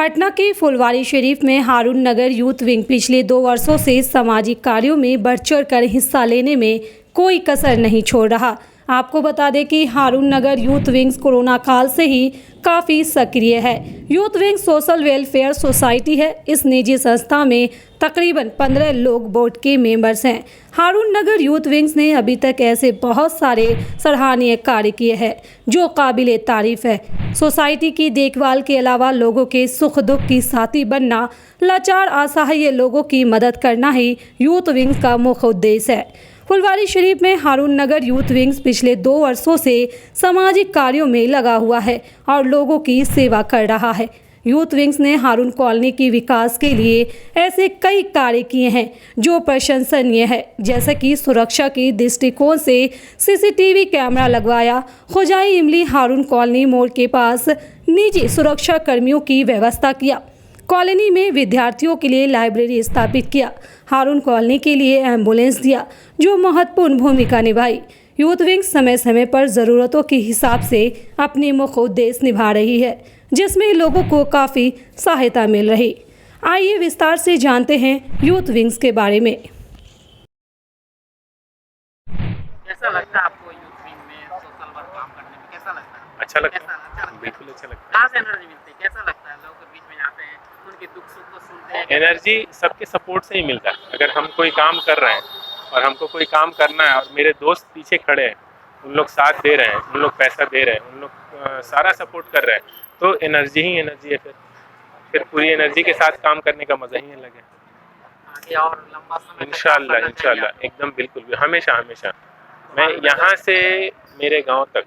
पटना के फुलवारी शरीफ में हारून नगर youth wing पिछले 2 वर्षों से सामाजिक कार्यों में बढ़ चढ़ कर हिस्सा लेने में कोई कसर नहीं छोड़ रहा। आपको बता दें कि हारून नगर यूथ विंग्स कोरोना काल से ही काफ़ी सक्रिय है। Youth wing social welfare society है। इस निजी संस्था में तकरीबन 15 लोग बोर्ड के मेंबर्स हैं। हारून नगर यूथ विंग्स ने अभी तक ऐसे बहुत सारे सराहनीय कार्य किए हैं जो काबिले तारीफ है। सोसाइटी की देखभाल के अलावा लोगों के सुख दुख की साथी बनना, लाचार असहाय लोगों की मदद करना ही यूथ विंग्स का मुख्य उद्देश्य है। फुलवारी शरीफ में हारून नगर यूथ विंग्स पिछले 2 वर्षों से सामाजिक कार्यों में लगा हुआ है और लोगों की सेवा कर रहा है। यूथ विंग्स ने हारून कॉलोनी के विकास के लिए ऐसे कई कार्य किए हैं जो प्रशंसनीय है, जैसे कि सुरक्षा के दृष्टिकोण से सीसीटीवी कैमरा लगवाया, खुजाई इमली हारून कॉलोनी मोड़ के पास निजी सुरक्षा कर्मियों की व्यवस्था किया, कॉलोनी में विद्यार्थियों के लिए लाइब्रेरी स्थापित किया, हारून कॉलोनी के लिए एम्बुलेंस दिया जो महत्वपूर्ण भूमिका निभाई। यूथ विंग समय समय पर ज़रूरतों के हिसाब से अपने मुख्य उद्देश्य निभा रही है, जिसमें लोगों को काफ़ी सहायता मिल रही। आइए विस्तार से जानते हैं यूथ विंग्स के बारे में। कैसा लगता है आपको यूथ विंग में सोशल वर्क काम करने में? कैसा लगता है? अच्छा लगता कैसा अच्छा है, लगता है? बिल्कुल अच्छा लगता कहाँ से एनर्जी मिलती है? कैसा लगता है? लोगों के बीच में आते हैं, उनके दुख सुख को सुनते हैं। है। एनर्जी सबके सपोर्ट से ही मिलता है। अगर हम कोई काम कर रहे हैं और हमको कोई काम करना है और मेरे दोस्त पीछे खड़े हैं, उन लोग साथ दे रहे हैं, उन लोग पैसा दे रहे हैं, उन लोग सारा सपोर्ट कर रहे हैं, तो एनर्जी ही एनर्जी है। फिर पूरी एनर्जी के साथ काम करने का मज़ा ही अलग है। आगे और लंबा समय तक काम इंशाल्लाह करना चाहिए इंशाल्लाह आपको। एकदम बिल्कुल हमेशा हमेशा मैं यहाँ से मेरे गांव तक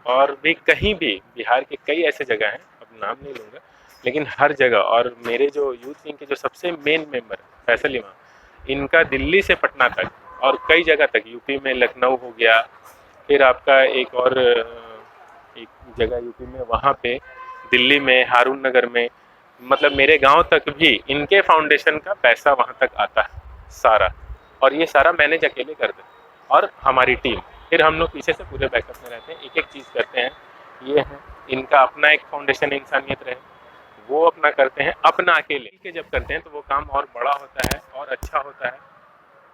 और भी कहीं भी बिहार के कई ऐसे जगह हैं, अब नाम नहीं लूँगा, लेकिन हर जगह। और मेरे जो यूथ विंग के जो सबसे मेन मेंबर फैसल इमाम, इनका दिल्ली से पटना तक और कई जगह तक, यूपी में लखनऊ हो गया, फिर आपका एक और एक जगह यूपी में, वहाँ पे दिल्ली में हारून नगर में, मतलब मेरे गांव तक भी इनके फाउंडेशन का पैसा वहाँ तक आता है सारा। और ये सारा मैनेज अकेले करते हैं और हमारी टीम, फिर हम लोग पीछे से पूरे बैकअप में रहते हैं, एक एक चीज़ करते हैं। ये है इनका अपना एक फाउंडेशन इंसानियत रहे, वो अपना करते हैं, अपना अकेले के जब करते हैं तो वो काम और बड़ा होता है और अच्छा होता है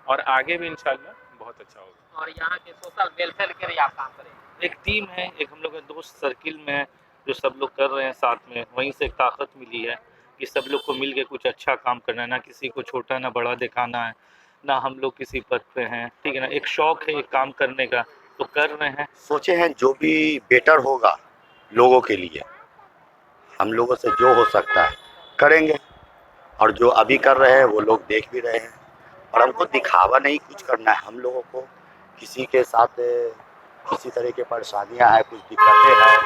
और आगे भी इंशाल्लाह बहुत अच्छा होगा। और यहाँ के सोशल वेलफेयर के लिए आप काम करेंगे। एक टीम है, एक हम लोग के दोस्त सर्किल में है, जो सब लोग कर रहे हैं साथ में। वहीं से एक ताकत मिली है कि सब लोग को मिल के कुछ अच्छा काम करना है, ना किसी को छोटा ना बड़ा दिखाना है, ना हम लोग किसी पद पे हैं, ठीक है ना। एक शौक है एक काम करने का, तो कर रहे हैं। सोचे हैं जो भी बेटर होगा लोगों के लिए, हम लोगों से जो हो सकता है करेंगे। और जो अभी कर रहे हैं वो लोग देख भी रहे हैं। और हमको दिखावा नहीं कुछ करना है। हम लोगों को किसी के साथ किसी तरह की परेशानियां हैं, कुछ दिक्कतें हैं,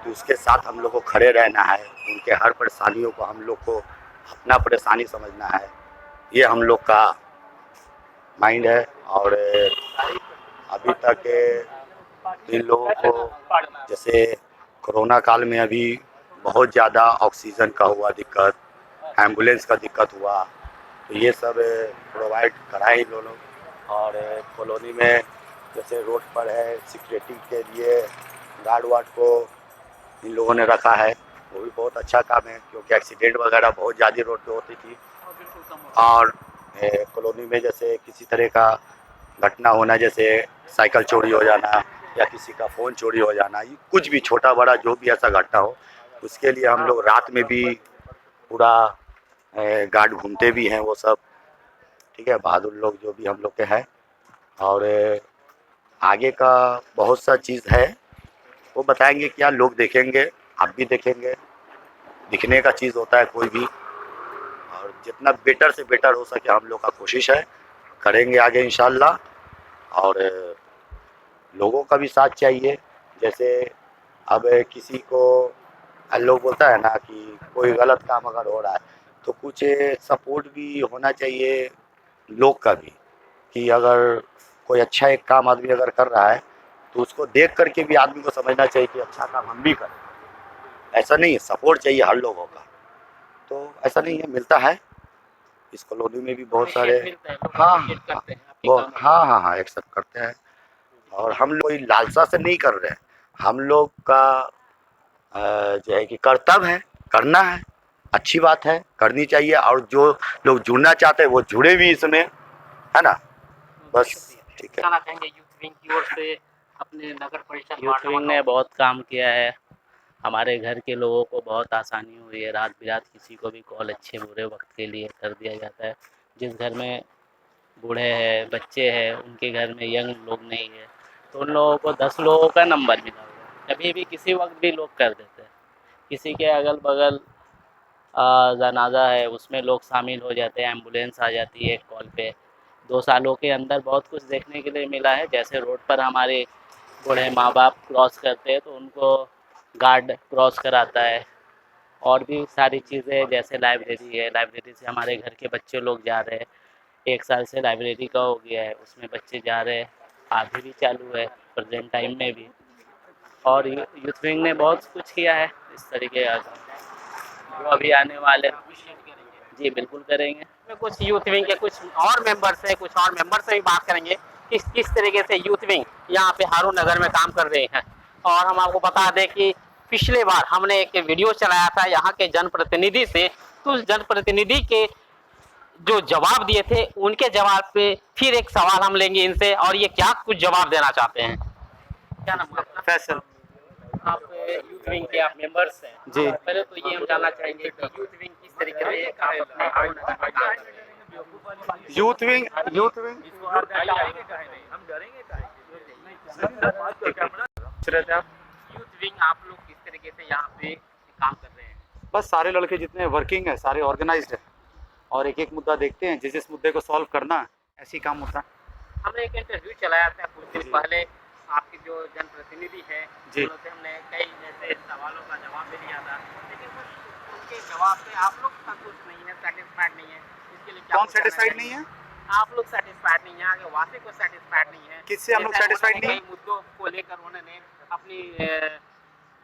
तो उसके साथ हम लोग को खड़े रहना है। उनके हर परेशानियों को हम लोग को अपना परेशानी समझना है। ये हम लोग का माइंड है। और अभी तक इन लोगों को, जैसे कोरोना काल में अभी बहुत ज़्यादा ऑक्सीजन का हुआ दिक्कत, एम्बुलेंस का दिक्कत हुआ, तो ये सब प्रोवाइड कराए इन लोग। और कॉलोनी में जैसे रोड पर है, सिक्योरिटी के लिए गार्ड वार्ड को इन लोगों ने रखा है, वो भी बहुत अच्छा काम है, क्योंकि एक्सीडेंट वगैरह बहुत ज़्यादा रोड पे होती थी। और कॉलोनी में जैसे किसी तरह का घटना होना, जैसे साइकिल चोरी हो जाना या किसी का फ़ोन चोरी हो जाना, ये कुछ भी छोटा बड़ा जो भी ऐसा घटना हो, उसके लिए हम लोग रात में भी पूरा गार्ड घूमते भी हैं, वो सब ठीक है, बहादुर लोग जो भी हम लोग के हैं। और आगे का बहुत सा चीज़ है, वो बताएंगे, क्या लोग देखेंगे, आप भी देखेंगे। दिखने का चीज़ होता है कोई भी, और जितना बेटर से बेटर हो सके हम लोग का कोशिश है, करेंगे आगे इंशाल्लाह। और लोगों का भी साथ चाहिए। जैसे अब किसी को लोग बोलता है ना कि कोई गलत काम अगर हो रहा है, तो कुछ सपोर्ट भी होना चाहिए लोग का भी, कि अगर कोई अच्छा एक काम आदमी अगर कर रहा है, तो उसको देख करके भी आदमी को समझना चाहिए कि अच्छा काम हम भी करें। ऐसा नहीं है, सपोर्ट चाहिए हर लोगों का। तो ऐसा नहीं है, मिलता है इस कॉलोनी में भी बहुत सारे। हाँ हाँ एक्सेप्ट करते हैं। और हम लोग कोई लालसा से नहीं कर रहे हैं, हम लोग का जो है कि कर्तव्य है, करना है। अच्छी बात है, करनी चाहिए। और जो लोग जुड़ना चाहते हैं वो जुड़े भी इसमें, है ना। बस ठीक है। कहना चाहेंगे यूथ विंग की ओर से अपने नगर परिषद यूथ विंग ने बहुत काम किया है, हमारे घर के लोगों को बहुत आसानी हुई है। रात बिरात किसी को भी कॉल अच्छे बुरे वक्त के लिए कर दिया जाता है। जिस घर में बूढ़े हैं, बच्चे हैं, उनके घर में यंग लोग नहीं है, तो उन लोगों को 10 लोगों का नंबर मिला हुआ है। कभी भी किसी वक्त भी लोग कर देते हैं। किसी के अगल बगल जनाजा है, उसमें लोग शामिल हो जाते हैं, एम्बुलेंस आ जाती है एक कॉल पे। 2 सालों के अंदर बहुत कुछ देखने के लिए मिला है। जैसे रोड पर हमारे बूढ़े माँ बाप क्रॉस करते हैं तो उनको गार्ड क्रॉस कराता है। और भी सारी चीज़ें जैसे लाइब्रेरी है, लाइब्रेरी से हमारे घर के बच्चे लोग जा रहे हैं। 1 साल से लाइब्रेरी का हो गया है, उसमें बच्चे जा रहे हैं, अभी भी चालू है प्रेजेंट टाइम में भी। और यूथ विंग ने बहुत कुछ किया है इस तरीके का काम, जो अभी आने वाले। जी बिल्कुल करेंगे। में कुछ यूथ विंग के कुछ और मेंबर्स हैं, कुछ और मेंबर से भी बात करेंगे किस तरीके से यूथ विंग यहाँ पे हारून नगर में काम कर रहे हैं। और हम आपको बता दें कि पिछले बार हमने एक वीडियो चलाया था यहाँ के जनप्रतिनिधि से, तो उस जनप्रतिनिधि के जो जवाब दिए थे उनके जवाब पे फिर एक सवाल हम लेंगे इनसे, और ये क्या कुछ जवाब देना चाहते हैं। क्या नाम है आपका? फैसल। आप यूथ विंग के आप मेंबर्स हैं जी। पहले तो ये हम जानना चाहेंगे कि यूथ विंग किस तरीके से आप अपने हारून नगर में काम कर रहे हैं। यूथ विंग यूथ विंग आप लोग किस तरीके से यहाँ पे काम कर रहे हैं? बस सारे लड़के जितने वर्किंग है सारे ऑर्गेनाइज्ड है और एक एक मुद्दा देखते हैं, जिस मुद्दे को सॉल्व करना है ऐसी काम होता है। हमने एक इंटरव्यू चलाया था कुछ दिन पहले, आपके जो जनप्रतिनिधि है जी। उनसे हमने कई जैसे सवालों का जवाब भी दिया था, लेकिन कुछ उनके जवाब से आप लोग संतुष्ट नहीं है, सेटिस्फाइड नहीं है। इसके लिए क्या कौन कुछ करना सेटिस्फाइड नहीं है? आप लोग सेटिस्फाइड नहीं है, आगे वासी को सेटिस्फाइड नहीं है। किससे हम लोग जैसे satisfied उन्होंने नहीं है? कई मुद्दों को लेकर उन्होंने अपनी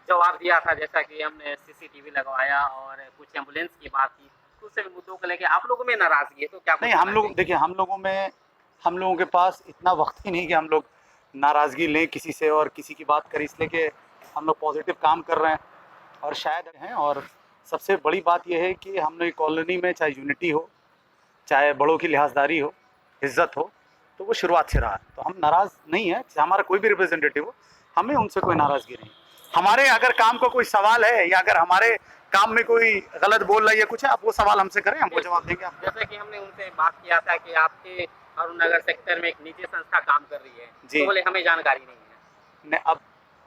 जवाब दिया था, जैसा कि हमने सीसीटीवी लगवाया और कुछ एम्बुलेंस की बात की, कुछ सभी मुद्दों को लेकर आप लोगों में नाराजगी है, तो क्या कुछ नहीं, हम करना लोग चाहिए? देखिए, हम लोगों के पास इतना वक्त ही नहीं कि हम लोग नाराज़गी लें किसी से और किसी की बात करें, इसलिए कि हम लोग पॉजिटिव काम कर रहे हैं और शायद हैं। और सबसे बड़ी बात यह है कि हम लोग कॉलोनी में चाहे यूनिटी हो, चाहे बड़ों की लिहाजदारी हो, इज्जत हो, तो वो शुरुआत से रहा है। तो हम नाराज़ नहीं है, हमारा कोई भी रिप्रेजेंटेटिव हो, हमें उनसे कोई नाराज़गी नहीं। हमारे अगर काम का कोई सवाल है या अगर हमारे काम में कोई गलत बोल रहा है या कुछ है, आप वो सवाल हमसे करें, हम वो जवाब देंगे आपको। जैसे कि हमने उनसे बात किया था कि आपके हारून नगर सेक्टर में एक निजी संस्था काम कर रही है, जी। तो बोले हमें जानकारी नहीं है। ने अब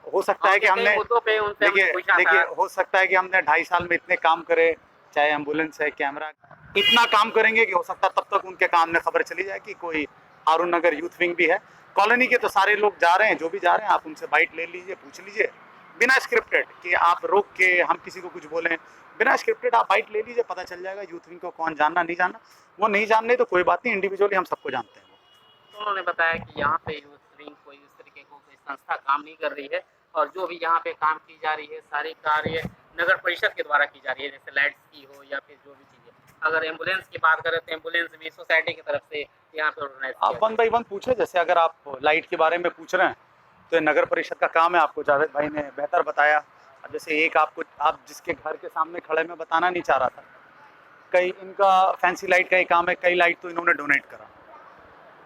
हो सकता है कि कई हमने मुद्दों पे उनसे हमने पूछा देखिए था। हो सकता है कि हमने 2.5 साल में इतने काम करे, चाहे एम्बुलेंस है, कैमरा, इतना काम करेंगे कि हो सकता है तब तक उनके काम में खबर चली जाए कि कोई हारून नगर यूथ विंग भी है। कॉलोनी के तो सारे लोग जा रहे हैं, जो भी जा रहे हैं, आप उनसे बाइट ले लीजिए, पूछ लीजिए, बिना स्क्रिप्टेड कि आप रोक के हम किसी को कुछ बोलें, बिना स्क्रिप्टेड आप बाइट ले लीजिए, पता चल जाएगा यूथ विंग को कौन जानना नहीं जानना। वो नहीं जानने तो कोई बात नहीं, इंडिविजुअली हम सबको जानते हैं। तो उन्होंने बताया कि यहाँ पे यूथ विंग कोई इस तरीके को कोई संस्था काम नहीं कर रही है, और जो भी यहाँ पे काम की जा रही है सारी कार्य नगर परिषद के द्वारा की जा रही है, जैसे लाइट्स की हो या फिर जो भी चीज़ें। अगर एम्बुलेंस की बात करें तो एम्बुलेंस भी सोसाइटी की तरफ से यहाँ पे ऑर्गेनाइज आप 1 बाई 1 पूछे, जैसे अगर आप लाइट के बारे में पूछ रहे हैं तो ये नगर परिषद का काम है, आपको जावेद भाई ने बेहतर बताया। अब जैसे एक आप जिसके घर के सामने खड़े मैं बताना नहीं चाह रहा था, कई इनका फैंसी लाइट का ही काम है, कई लाइट तो इन्होंने डोनेट करा।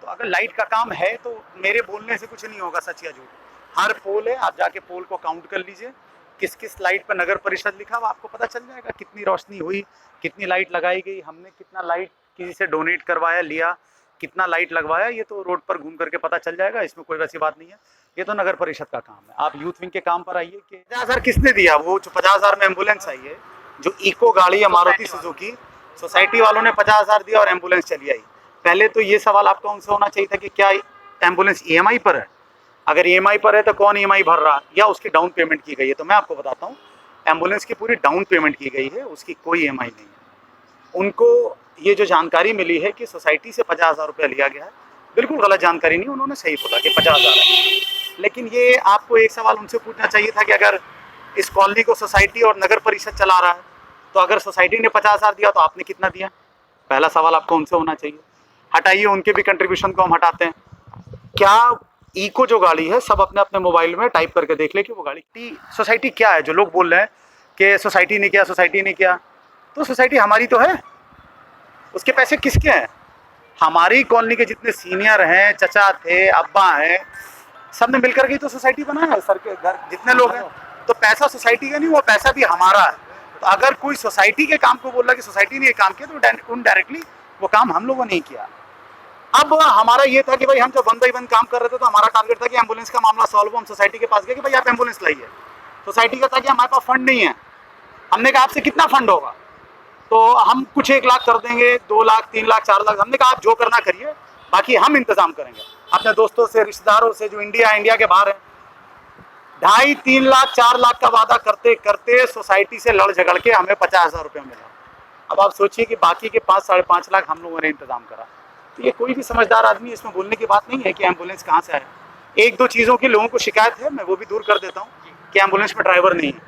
तो अगर लाइट का काम है तो मेरे बोलने से कुछ नहीं होगा, सच या झूठ। हर पोल है, आप जाके पोल को काउंट कर लीजिए, किस किस लाइट पर नगर परिषद लिखा हुआ, आपको पता चल जाएगा कितनी रोशनी हुई, कितनी लाइट लगाई गई, हमने कितना लाइट किसी से डोनेट करवाया, लिया, कितना लाइट लगवाया, ये तो रोड पर घूम करके पता चल जाएगा। इसमें कोई वैसी बात नहीं है, ये तो नगर परिषद का काम है। आप यूथ विंग के काम पर आइए कि 50,000 किसने दिया, वो जो 50,000 में एम्बुलेंस आई है, जो इको गाड़ी है मारुति सुजुकी, सोसाइटी वालों ने 50,000 दिया और एम्बुलेंस चली आई। पहले तो ये सवाल आपका उनसे होना चाहिए था कि क्या एम्बुलेंस EMI पर है, अगर EMI पर है तो कौन EMI भर रहा, या उसकी डाउन पेमेंट की गई है। तो मैं आपको बताता हूँ, एम्बुलेंस की पूरी डाउन पेमेंट की गई है, उसकी कोई EMI नहीं है। उनको ये जो जानकारी मिली है कि सोसाइटी से 50,000 रुपया लिया गया है, बिल्कुल गलत जानकारी नहीं, उन्होंने सही बोला कि 50,000 है। लेकिन ये आपको एक सवाल उनसे पूछना चाहिए था कि अगर इस कॉलोनी को सोसाइटी और नगर परिषद चला रहा है, तो अगर सोसाइटी ने 50,000 दिया तो आपने कितना दिया, पहला सवाल आपको उनसे होना चाहिए। हटाइए, उनके भी कंट्रीब्यूशन को हम हटाते हैं। क्या इको जो गाड़ी है, सब अपने अपने मोबाइल में टाइप करके देख ले कि वो गाड़ी सोसाइटी क्या है। जो लोग बोल रहे हैं कि सोसाइटी ने किया, सोसाइटी ने किया, तो सोसाइटी हमारी तो है, उसके पैसे किसके हैं? हमारी कॉलोनी के जितने सीनियर हैं, चचा थे, अब्बा हैं, सब ने मिलकर के तो सोसाइटी बनाया है। सर के घर जितने लोग हैं, तो पैसा सोसाइटी का नहीं, वो पैसा भी हमारा है। तो अगर कोई सोसाइटी के काम को बोल रहा है कि सोसाइटी ने ये काम किया, तो इनडायरेक्टली वो काम हम लोगों ने ही किया। अब हमारा ये था कि भाई हम जब 1 बाई 1 काम कर रहे थे, तो हमारा टारगेट था कि एम्बुलेंस का मामला सॉल्व हो। हम सोसाइटी के पास गए कि भाई आप एम्बुलेंस लाइए। सोसाइटी का था कि हमारे पास फंड नहीं है। हमने कहा आपसे कितना फंड होगा? तो हम कुछ 1 लाख कर देंगे, 2 लाख, 3 लाख, 4 लाख। हमने कहा आप जो करना करिए, बाकी हम इंतजाम करेंगे। अपने दोस्तों से, रिश्तेदारों से जो इंडिया के बाहर हैं, 2.5, 3 लाख, 4 लाख का वादा करते करते सोसाइटी से लड़ झगड़ के हमें 50,000 रुपये मिला। अब आप सोचिए कि बाकी के 5, 5.5 लाख हम लोगों ने इंतजाम करा। तो ये कोई भी समझदार आदमी, इसमें बोलने की बात नहीं है कि एम्बुलेंस कहाँ से आए। 1-2 चीज़ों की लोगों को शिकायत है, मैं वो भी दूर कर देता हूँ कि एम्बुलेंस में ड्राइवर नहीं है।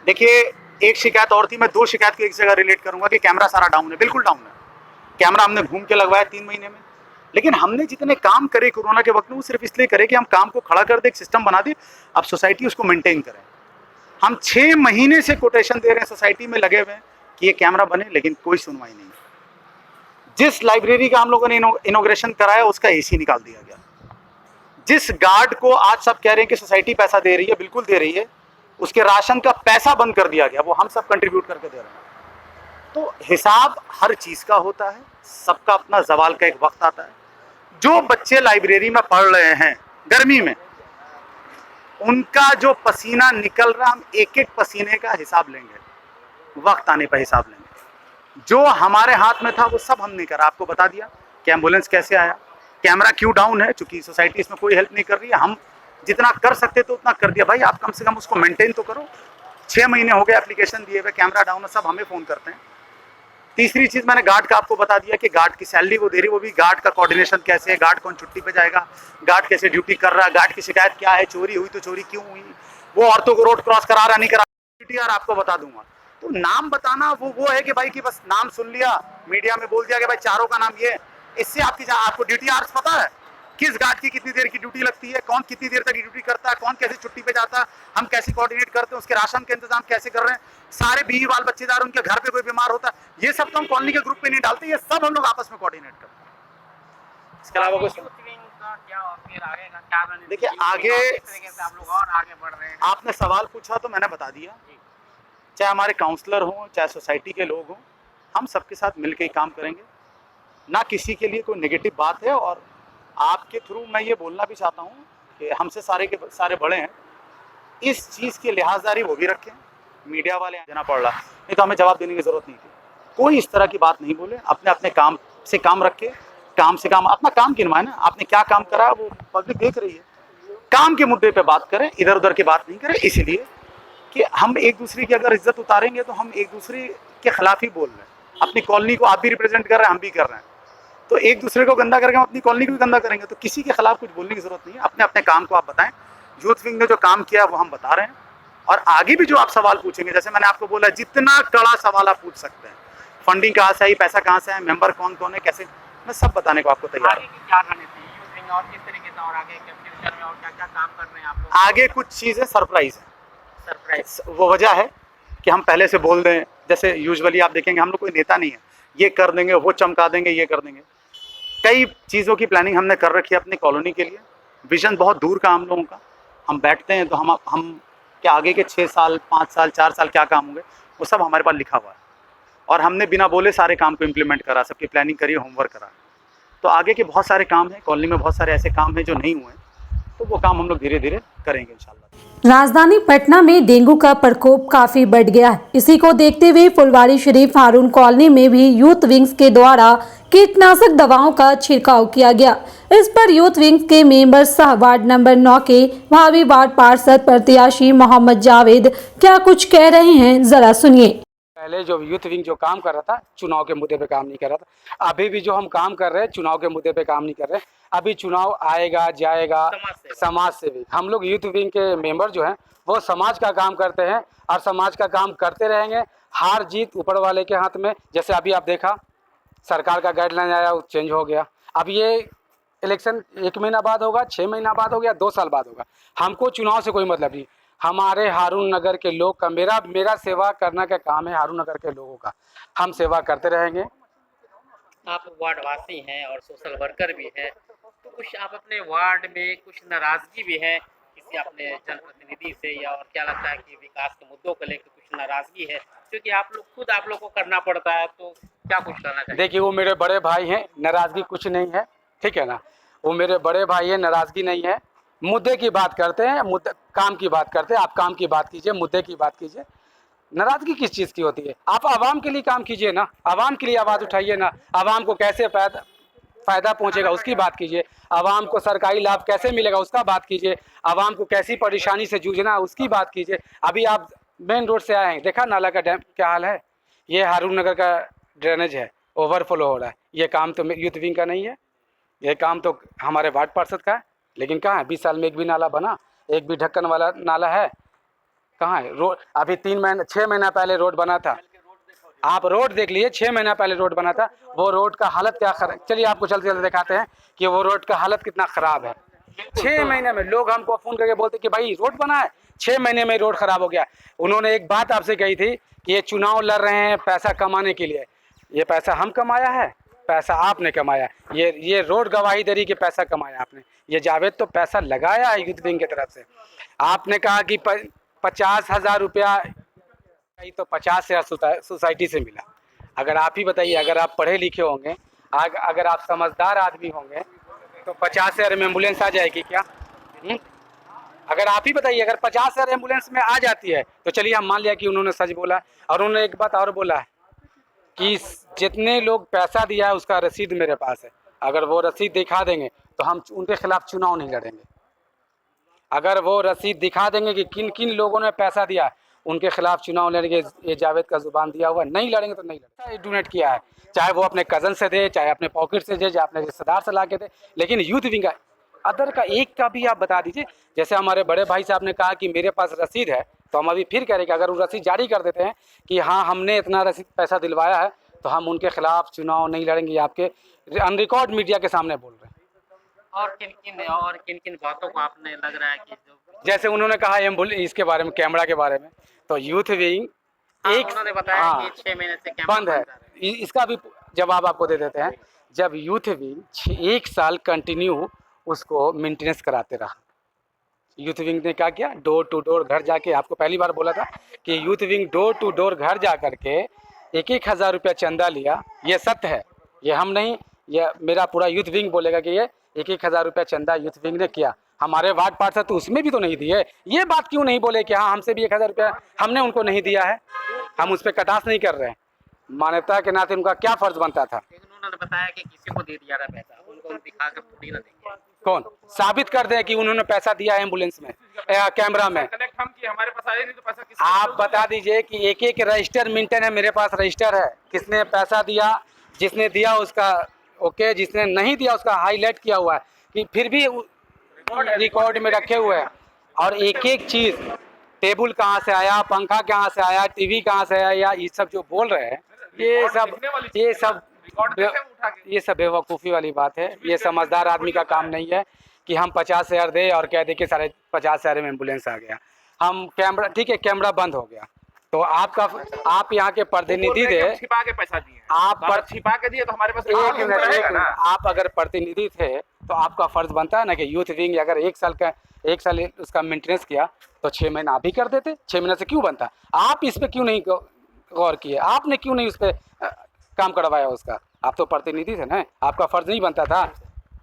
देखिए, एक शिकायत और थी, मैं 2 शिकायत को एक जगह रिलेट करूंगा कि कैमरा सारा डाउन है। बिल्कुल डाउन है। कैमरा हमने घूम के लगवाया 3 महीने में, लेकिन हमने जितने काम करे कोरोना के वक्त में, वो सिर्फ इसलिए करे कि हम काम को खड़ा कर दे, एक सिस्टम बना दे, अब सोसाइटी उसको मेंटेन करें। हम 6 महीने से कोटेशन दे रहे हैं, सोसाइटी में लगे हुए हैं कि ये कैमरा बने, लेकिन कोई सुनवाई नहीं। जिस लाइब्रेरी का हम लोगों ने इनॉग्रेशन कराया, उसका AC निकाल दिया गया। जिस गार्ड को आज सब कह रहे हैं कि सोसाइटी पैसा दे रही है, बिल्कुल दे रही है, उसके राशन का पैसा बंद कर दिया गया, वो हम सब कंट्रीब्यूट करके दे रहे हैं। तो हिसाब हर चीज़ का होता है, सबका अपना जवाल का एक वक्त आता है। जो बच्चे लाइब्रेरी में पढ़ रहे हैं गर्मी में, उनका जो पसीना निकल रहा, हम एक एक पसीने का हिसाब लेंगे, वक्त आने पर हिसाब लेंगे। जो हमारे हाथ में था वो सब हमने करा। आपको बता दिया कि एम्बुलेंस कैसे आया, कैमरा क्यों डाउन है, चूंकि सोसाइटी इसमें कोई हेल्प नहीं कर रही है। हम जितना कर सकते तो उतना कर दिया। भाई आप कम से कम उसको मेंटेन तो करो। 6 महीने हो गए एप्लीकेशन दिए हुए, कैमरा डाउन है, सब हमें फ़ोन करते हैं। तीसरी चीज़ मैंने गार्ड का आपको बता दिया कि गार्ड की सैलरी वो दे रही, वो भी गार्ड का कोऑर्डिनेशन कैसे है, गार्ड कौन छुट्टी पे जाएगा, गार्ड कैसे ड्यूटी कर रहा है, गार्ड की शिकायत क्या है, चोरी हुई तो चोरी क्यों हुई, वो औरतों को रोड क्रॉस करा रहा नहीं करा। DTR आपको बता दूंगा। तो नाम बताना वो है कि भाई कि बस नाम सुन लिया, मीडिया में बोल दिया कि भाई चारों का नाम ये है। इससे आपको DTR पता है किस गार्ड की कितनी देर की ड्यूटी लगती है, कौन कितनी देर तक ड्यूटी करता है, कौन कैसे छुट्टी पे जाता है, हम कैसे कोऑर्डिनेट करते हैं, उसके राशन का इंतजाम कैसे कर रहे हैं, सारे बीवी बाल बच्चेदार, उनके घर पे कोई बीमार होता है, ये सब तो हम कॉलोनी के ग्रुप पे नहीं डालते, ये सब हम लोग आपस में कोऑर्डिनेट करते हैं। इसके अलावा कुछ देखिए, आगे आप लोग और आगे बढ़ रहे हैं। आपने सवाल पूछा तो मैंने बता दिया। चाहे हमारे काउंसलर हों, चाहे सोसाइटी के लोग हों, हम सबके साथ मिलकर ही काम करेंगे। ना किसी के लिए कोई नेगेटिव बात है। और आपके थ्रू मैं ये बोलना भी चाहता हूँ कि हमसे सारे के सारे बड़े हैं, इस चीज़ की लिहाजदारी वो भी रखें। मीडिया वाले देना पड़ रहा, नहीं तो हमें जवाब देने की ज़रूरत नहीं थी। कोई इस तरह की बात नहीं बोले, अपने अपने काम से काम रखे, काम से काम, अपना काम गिनवाए ना। आपने क्या काम करा वो पब्लिक देख रही है। काम के मुद्दे पे बात करें, इधर उधर की बात नहीं करें, इसलिए कि हम एक दूसरे की अगर इज्जत उतारेंगे तो हम एक दूसरे के खिलाफ ही बोल रहे हैं। अपनी कॉलोनी को आप भी रिप्रेजेंट कर रहे हैं, हम भी कर रहे हैं, तो एक दूसरे को गंदा करके हम अपनी कॉलोनी को भी गंदा करेंगे। तो किसी के खिलाफ कुछ बोलने की जरूरत नहीं है। अपने अपने काम को आप बताएं। यूथ विंग ने जो काम किया वो हम बता रहे हैं, और आगे भी जो आप सवाल पूछेंगे, जैसे मैंने आपको बोला, जितना कड़ा सवाल आप पूछ सकते हैं, फंडिंग कहाँ से आई, पैसा कहाँ से है, मेंबर कौन कौन है, कैसे, मैं सब बताने को आपको तैयार आगे की क्या रणनीति है यूथ विंग, और किस तरीके से और आगे के फ्यूचर में और क्या क्या काम कर रहे हैं आप लोग? आगे कुछ चीज़ें सरप्राइज है। सरप्राइज वो वजह है कि हम पहले से बोल दें। जैसे यूजुअली आप देखेंगे हम लोग कोई नेता नहीं है, ये कर देंगे, वो चमका देंगे, ये कर देंगे। कई चीज़ों की प्लानिंग हमने कर रखी है अपनी कॉलोनी के लिए। विजन बहुत दूर का हम लोगों का। हम बैठते हैं तो हम क्या आगे के 6 साल, 5 साल, 4 साल क्या काम होंगे, वो सब हमारे पास लिखा हुआ है। और हमने बिना बोले सारे काम को इम्प्लीमेंट करा, सबकी प्लानिंग करी, होमवर्क करा। तो आगे के बहुत सारे काम हैं, कॉलोनी में बहुत सारे ऐसे काम हैं जो नहीं हुए, तो वो काम हम लोग धीरे धीरे करेंगे इंशाल्लाह। राजधानी पटना में डेंगू का प्रकोप काफी बढ़ गया है। इसी को देखते हुए फुलवारी शरीफ हारून कॉलोनी में भी यूथ विंग्स के द्वारा कीटनाशक दवाओं का छिड़काव किया गया। इस पर यूथ विंग्स के मेंबर सह वार्ड नंबर 9 के भावी वार्ड पार्षद प्रत्याशी मोहम्मद जावेद क्या कुछ कह रहे हैं, जरा सुनिए। पहले जो यूथ विंग जो काम कर रहा था, चुनाव के मुद्दे पे काम नहीं कर रहा था। अभी भी जो हम काम कर रहे हैं, चुनाव के मुद्दे पे काम नहीं कर रहे। अभी चुनाव आएगा जाएगा, समाज सेवी हम लोग यूथ विंग के मेंबर जो हैं वो समाज का काम करते हैं और समाज का काम करते रहेंगे। हार जीत ऊपर वाले के हाथ में। जैसे अभी आप देखा, सरकार का गाइडलाइन आया, वो चेंज हो गया। अब ये इलेक्शन 1 महीना बाद होगा, 6 महीना बाद हो गया, 2 साल बाद होगा। हमको चुनाव से कोई मतलब नहीं। हमारे हारून नगर के लोग का मेरा सेवा करने का काम है। हारून नगर के लोगों का हम सेवा करते रहेंगे। आप वार्ड वासी हैं और सोशल वर्कर भी हैं, तो कुछ आप अपने वार्ड में कुछ नाराजगी भी है किसी अपने जनप्रतिनिधि से, या और क्या लगता है कि विकास के मुद्दों को लेकर कुछ नाराजगी है, क्योंकि आप लोग खुद आप लोग को करना पड़ता है, तो क्या कुछ करना चाहिए? देखिए, वो मेरे बड़े भाई हैं, नाराजगी कुछ नहीं है, ठीक है ना। वो मेरे बड़े भाई हैं, नाराजगी नहीं है। मुद्दे की बात करते हैं, मुद्दे काम की बात करते हैं। आप काम की बात कीजिए, मुद्दे की बात कीजिए। नाराजगी किस चीज़ की होती है? आप आवाम के लिए काम कीजिए ना, आवाम के लिए आवाज़ उठाइए ना। आवाम को कैसे फ़ायदा पहुंचेगा उसकी बात कीजिए। आवाम को सरकारी लाभ कैसे मिलेगा उसका बात कीजिए। आवाम को कैसी परेशानी से जूझना है उसकी बात कीजिए। अभी आप मेन रोड से आए हैं, देखा नाला का डैम क्या हाल है? ये हारून नगर का ड्रेनेज है, ओवरफ्लो हो रहा है। ये काम तो यूथ विंग का नहीं है, ये काम तो हमारे वार्ड पार्षद का है। लेकिन कहाँ है? 20 साल में एक भी नाला बना? एक भी ढक्कन वाला नाला है? कहाँ है? रोड अभी 6 महीना पहले रोड बना था। आप रोड देख लीजिए, 6 महीना पहले रोड बना था। वो रोड का हालत क्या खराब, चलिए आपको चलते चलते दिखाते हैं कि वो रोड का हालत कितना ख़राब है। 6 महीने में लोग हमको फ़ोन करके बोलते कि भाई रोड बना है, 6 महीने में रोड ख़राब हो गया। उन्होंने एक बात आपसे कही थी कि ये चुनाव लड़ रहे हैं पैसा कमाने के लिए। ये पैसा हम कमाया है? पैसा आपने कमाया। ये रोड गवाही दे रही कि पैसा कमाया आपने। ये जावेद तो पैसा लगाया है यूथ विंग की तरफ से। आपने कहा कि 50,000 रुपया तो 50,000 सोसाइटी से मिला। अगर आप ही बताइए, अगर आप पढ़े लिखे होंगे, अगर आप समझदार आदमी होंगे तो 50,000 में एम्बुलेंस आ जाएगी क्या? अगर आप ही बताइए, अगर 50,000 एम्बुलेंस में आ जाती है तो चलिए हम मान लिया कि उन्होंने सच बोला। और उन्होंने एक बात और बोला है कि जितने लोग पैसा दिया है उसका रसीद मेरे पास है। अगर वो रसीद दिखा देंगे तो हम उनके खिलाफ चुनाव नहीं लड़ेंगे। अगर वो रसीद दिखा देंगे कि किन किन लोगों ने पैसा दिया, उनके खिलाफ चुनाव लड़ेंगे। ये जावेद का जुबान दिया हुआ, नहीं लड़ेंगे तो नहीं लड़ेंगे। डोनेट किया है, चाहे वो अपने कज़न से दे, चाहे अपने पॉकेट से दे, चाहे अपने रिश्तेदार से ला के दे, लेकिन यूथ विंग का अदर का एक का भी आप बता दीजिए। जैसे हमारे बड़े भाई साहब ने कहा कि मेरे पास रसीद है, तो हम अभी फिर कह रहे कि अगर वो रसीद जारी कर देते हैं कि हाँ हमने इतना रसीद पैसा दिलवाया है, तो हम उनके खिलाफ चुनाव नहीं लड़ेंगे। आपके अन रिकॉर्ड मीडिया के सामने बोल रहे हैं। और किन किन बातों को आपने लग रहा है कि जो, जैसे उन्होंने कहा इसके बारे में, कैमरा के बारे में, तो यूथ विंग उन्होंने बताया कि 6 महीने से कैमरा बंद है। इसका भी जवाब आपको दे देते हैं। जब यूथ विंग 1 साल कंटिन्यू उसको मेंटेनेंस कराते रहा, यूथ विंग ने क्या किया? डोर टू डोर घर जाके, आपको पहली बार बोला था कि youth wing door to door घर जा करके 1,000 रुपया चंदा लिया। ये सत्य है, ये हम नहीं, ये मेरा पूरा यूथ विंग बोलेगा कि ये 1,000 रुपया चंदा यूथ विंग ने किया। हमारे वार्ड पार्षद तो उसमें भी तो नहीं दिए। ये बात क्यों नहीं बोले कि हाँ हमसे भी 1,000 रुपया हमने उनको नहीं दिया है? हम उस पर कटास नहीं कर रहे हैं। मान्यता के नाते उनका क्या फर्ज बनता था? उन्होंने बताया कि किसी को दे दिया था पैसा, उनको दिखा कर थोड़ी ना देंगे। कौन साबित कर दे कि उन्होंने पैसा दिया है एम्बुलेंस में या कैमरा में? कनेक्ट हम किए, हमारे पास आए नहीं तो पैसा किसी आप बता दीजिए कि एक एक रजिस्टर मेंटेन है। मेरे पास रजिस्टर है, किसने पैसा दिया, जिसने दिया उसका ओके, जिसने नहीं दिया उसका हाईलाइट किया हुआ है कि फिर भी रिकॉर्ड में रखे हुए हैं। और एक एक चीज़, टेबल कहाँ से आया, पंखा कहाँ से आया, टीवी कहाँ से आया, या ये सब जो बोल रहे हैं, ये सब बेवकूफ़ी वाली बात है। ये समझदार आदमी का काम नहीं है कि हम 50,000 दे और कह दे कि 50,000 में एम्बुलेंस आ गया। हम कैमरा, ठीक है कैमरा बंद हो गया, तो आप यहाँ के प्रतिनिधि थे, छिपा के पैसा दिए, आप छिपा के दिए तो हमारे पास एक मिनट, आप अगर प्रतिनिधि थे तो आपका फर्ज बनता है ना कि यूथ विंग अगर 1 साल उसका मेंटेनेंस किया तो 6 महीना आप ही कर देते। 6 महीने से क्यों बनता? आप इस पे क्यों नहीं गौर किए? आपने क्यों नहीं उस पर काम करवाया उसका? आप तो प्रतिनिधि थे ना, आपका फर्ज नहीं बनता था?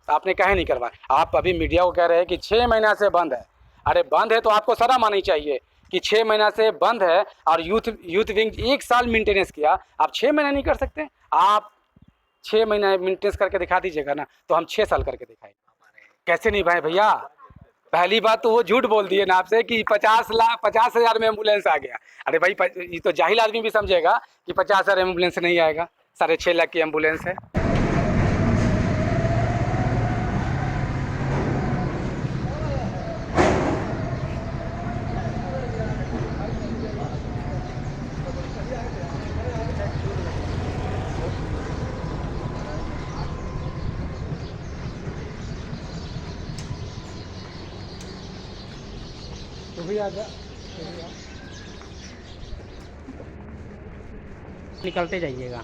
आपने काहे नहीं करवाया? आप अभी मीडिया को कह रहे हैं कि 6 महीना से बंद है। अरे बंद है तो आपको शर्म आनी चाहिए कि 6 महीना से बंद है और यूथ विंग 1 साल मेंटेनेंस किया, आप 6 महीना नहीं कर सकते? आप 6 महीना मेंटेनेंस करके दिखा दीजिएगा ना, तो हम 6 साल करके दिखाएंगे। कैसे नहीं भाई भैया? पहली बात तो वो झूठ बोल दिए ना आपसे कि 50,000 में एम्बुलेंस आ गया। अरे भाई, ये तो जाहिल आदमी भी समझेगा कि 50,000 एम्बुलेंस नहीं आएगा। 6.5 लाख की एम्बुलेंस है। तो भी आ जा निकलते जाइएगा।